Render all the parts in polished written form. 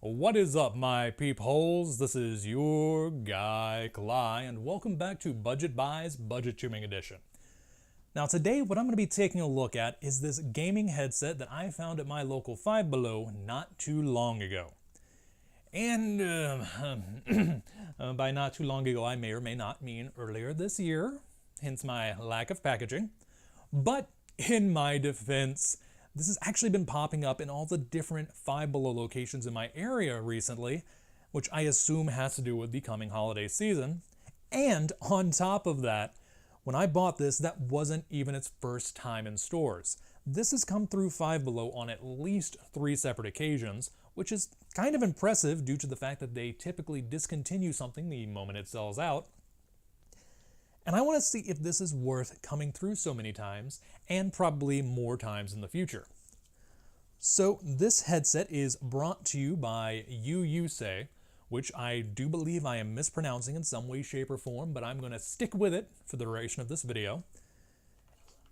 What is up, my peepholes? This is your guy, Cly, and welcome back to Budget Buys Budget Tuning Edition. Now today, what I'm going to be taking a look at is this gaming headset that I found at my local Five Below not too long ago. And by not too long ago, I may or may not mean earlier this year, hence my lack of packaging. But in my defense, this has actually been popping up in all the different Five Below locations in my area recently, which I assume has to do with the coming holiday season. And on top of that, when I bought this, that wasn't even its first time in stores. This has come through Five Below on at least 3 separate occasions, which is kind of impressive due to the fact that they typically discontinue something the moment it sells out. And I want to see if this is worth coming through so many times, and probably more times in the future. So this headset is brought to you by U-Youse, which I do believe I am mispronouncing in some way, shape, or form, but I'm going to stick with it for the duration of this video.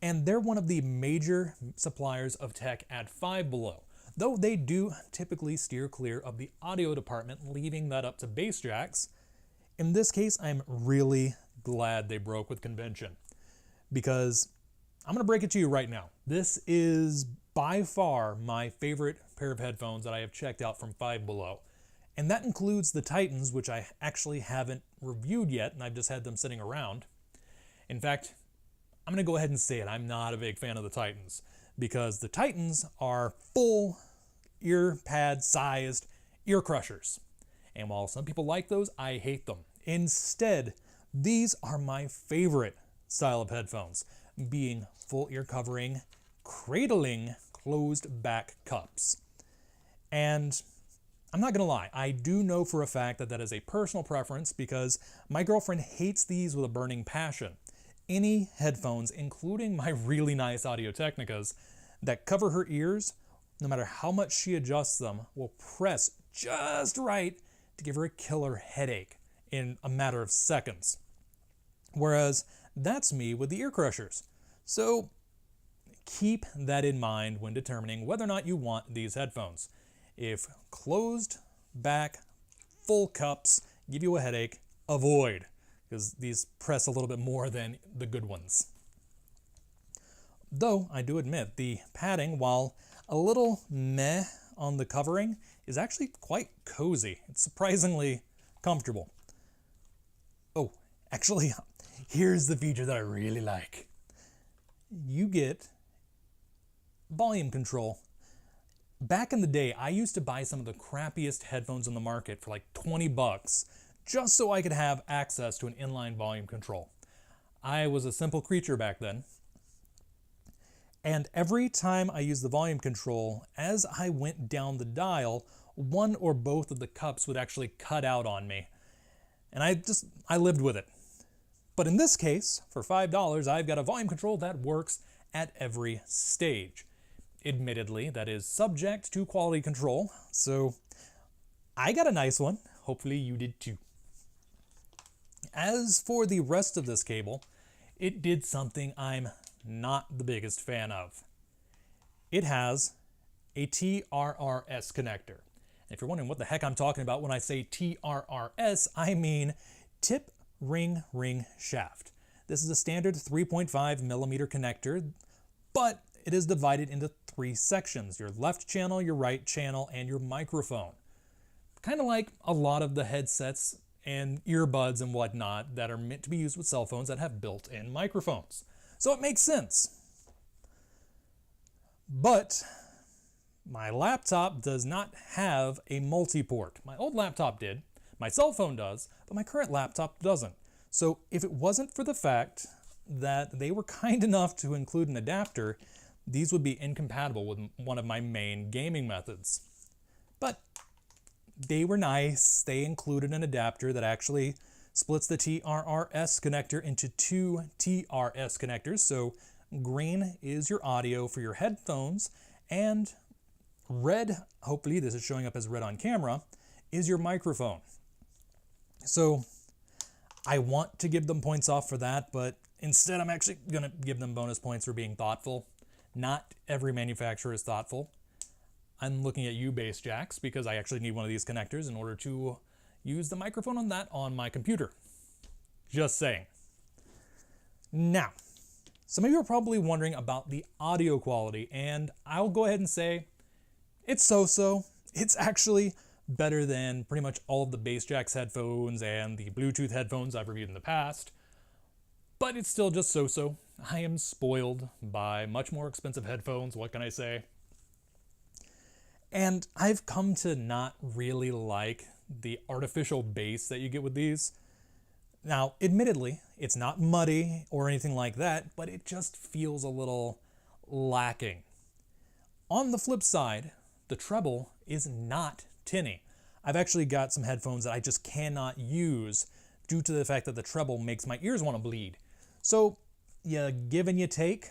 And they're one of the major suppliers of tech at Five Below, though they do typically steer clear of the audio department, leaving that up to bass jacks. In this case, I'm really glad they broke with convention, because I'm going to break it to you right now. This is by far my favorite pair of headphones that I have checked out from Five Below. And that includes the Titans, which I actually haven't reviewed yet, and I've just had them sitting around. In fact, I'm going to go ahead and say it. I'm not a big fan of the Titans, because the Titans are full ear pad sized ear crushers. And while some people like those, I hate them. Instead, these are my favorite style of headphones, being full ear covering, cradling closed back cups. And I'm not gonna lie, I do know for a fact that that is a personal preference, because my girlfriend hates these with a burning passion. Any headphones, including my really nice Audio-Technicas, that cover her ears, no matter how much she adjusts them, will press just right to give her a killer headache in a matter of seconds. Whereas that's me with the ear crushers. So keep that in mind when determining whether or not you want these headphones. If closed back full cups give you a headache, avoid, because these press a little bit more than the good ones. Though I do admit the padding, while a little meh on the covering, is actually quite cozy. It's surprisingly comfortable. Oh, actually, here's the feature that I really like. You get volume control. Back in the day, I used to buy some of the crappiest headphones on the market for like 20 bucks, just so I could have access to an inline volume control. I was a simple creature back then. And every time I used the volume control, as I went down the dial, one or both of the cups would actually cut out on me. And I lived with it. But in this case, for $5, I've got a volume control that works at every stage. Admittedly, that is subject to quality control, so I got a nice one. Hopefully you did too. As for the rest of this cable, it did something I'm not the biggest fan of. It has a TRRS connector. And if you're wondering what the heck I'm talking about when I say TRRS, I mean tip ring shaft. This is a standard 3.5 millimeter connector, but it is divided into 3 sections: your left channel, your right channel, and your microphone. Kind of like a lot of the headsets and earbuds and whatnot that are meant to be used with cell phones that have built-in microphones. So it makes sense. But my laptop does not have a multi-port. My old laptop did, my cell phone does, but my current laptop doesn't. So if it wasn't for the fact that they were kind enough to include an adapter, these would be incompatible with one of my main gaming methods. But they were nice. They included an adapter that actually splits the TRRS connector into 2 TRS connectors. So green is your audio for your headphones, and red, hopefully this is showing up as red on camera, is your microphone. So I want to give them points off for that, but instead I'm actually going to give them bonus points for being thoughtful. Not every manufacturer is thoughtful. I'm looking at U-Bass jacks because I actually need one of these connectors in order to use the microphone on that on my computer. Just saying. Now, some of you are probably wondering about the audio quality, and I'll go ahead and say it's so-so. It's actually better than pretty much all of the Bassjacks headphones and the Bluetooth headphones I've reviewed in the past, but it's still just so-so. I am spoiled by much more expensive headphones, what can I say? And I've come to not really like the artificial bass that you get with these. Now, admittedly, it's not muddy or anything like that, but it just feels a little lacking. On the flip side, the treble is not tinny. I've actually got some headphones that I just cannot use due to the fact that the treble makes my ears want to bleed. So, you give and you take.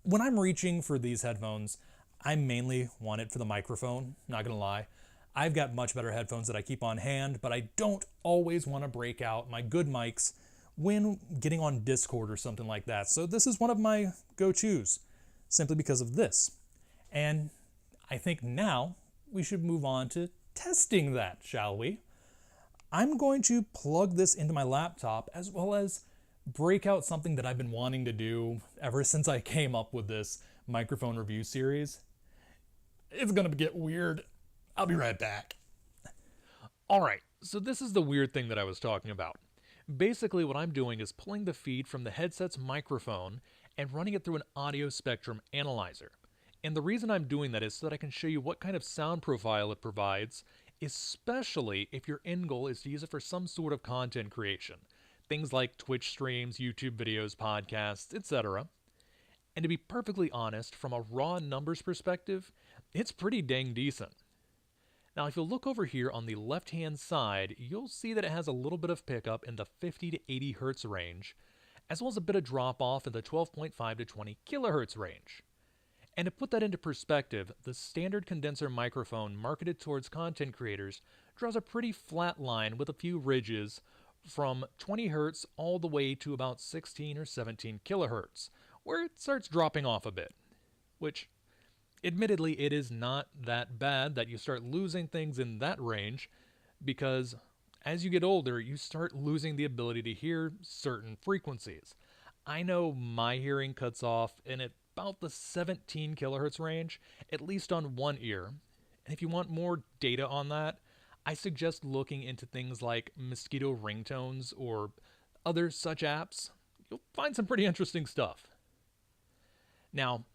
When I'm reaching for these headphones, I mainly want it for the microphone, not gonna lie. I've got much better headphones that I keep on hand, but I don't always want to break out my good mics when getting on Discord or something like that. So this is one of my go-tos, simply because of this. And I think now we should move on to testing that, shall we? I'm going to plug this into my laptop as well as break out something that I've been wanting to do ever since I came up with this microphone review series. It's gonna get weird. I'll be right back. Alright, so this is the weird thing that I was talking about. Basically what I'm doing is pulling the feed from the headset's microphone and running it through an audio spectrum analyzer. And the reason I'm doing that is so that I can show you what kind of sound profile it provides, especially if your end goal is to use it for some sort of content creation. Things like Twitch streams, YouTube videos, podcasts, etc. And to be perfectly honest, from a raw numbers perspective, it's pretty dang decent. Now, if you'll look over here on the left-hand side, you'll see that it has a little bit of pickup in the 50 to 80 Hz range, as well as a bit of drop-off in the 12.5 to 20 kHz range. And to put that into perspective, the standard condenser microphone marketed towards content creators draws a pretty flat line with a few ridges from 20 Hz all the way to about 16 or 17 kHz, where it starts dropping off a bit, which admittedly, it is not that bad that you start losing things in that range, because as you get older, you start losing the ability to hear certain frequencies. I know my hearing cuts off in about the 17 kilohertz range, at least on one ear. And if you want more data on that, I suggest looking into things like mosquito ringtones or other such apps. You'll find some pretty interesting stuff. Now,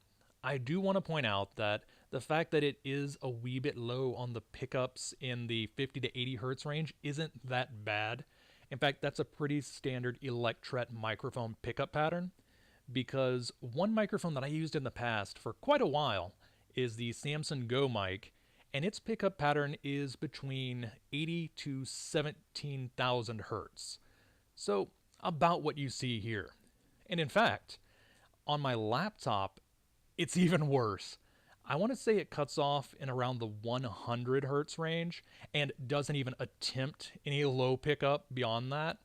I do want to point out that the fact that it is a wee bit low on the pickups in the 50 to 80 Hertz range isn't that bad. In fact, that's a pretty standard Electret microphone pickup pattern, because one microphone that I used in the past for quite a while is the Samson Go Mic, and its pickup pattern is between 80 to 17,000 Hertz. So about what you see here. And in fact, on my laptop, it's even worse. I want to say it cuts off in around the 100 Hertz range and doesn't even attempt any low pickup beyond that.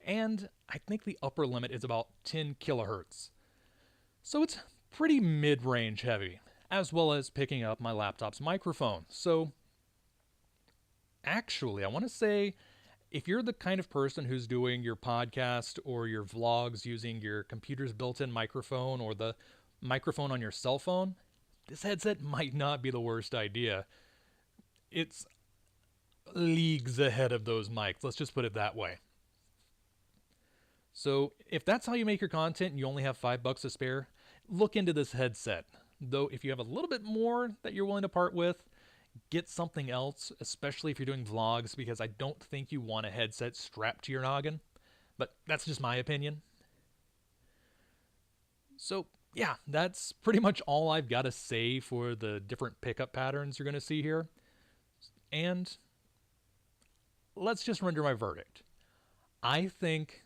And I think the upper limit is about 10 kilohertz. So it's pretty mid-range heavy, as well as picking up my laptop's microphone. So actually, I want to say, if you're the kind of person who's doing your podcast or your vlogs using your computer's built-in microphone or the microphone on your cell phone, this headset might not be the worst idea. It's leagues ahead of those mics, let's just put it that way. So if that's how you make your content and you only have $5 to spare, look into this headset. Though if you have a little bit more that you're willing to part with, get something else, especially if you're doing vlogs, because I don't think you want a headset strapped to your noggin. But that's just my opinion. So yeah, that's pretty much all I've got to say for the different pickup patterns you're going to see here. And let's just render my verdict. I think,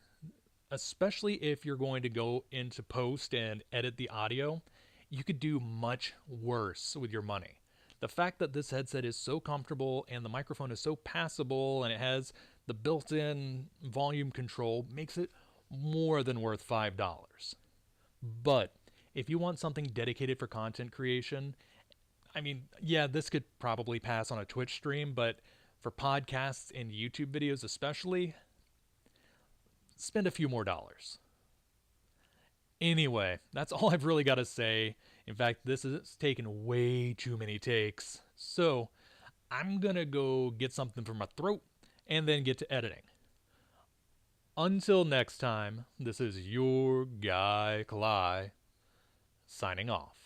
especially if you're going to go into post and edit the audio, you could do much worse with your money. The fact that this headset is so comfortable and the microphone is so passable and it has the built-in volume control makes it more than worth $5. But if you want something dedicated for content creation, I mean, yeah, this could probably pass on a Twitch stream, but for podcasts and YouTube videos especially, spend a few more dollars. Anyway, that's all I've really got to say. In fact, this is taking way too many takes. So, I'm gonna go get something for my throat and then get to editing. Until next time, this is your guy Kalai signing off.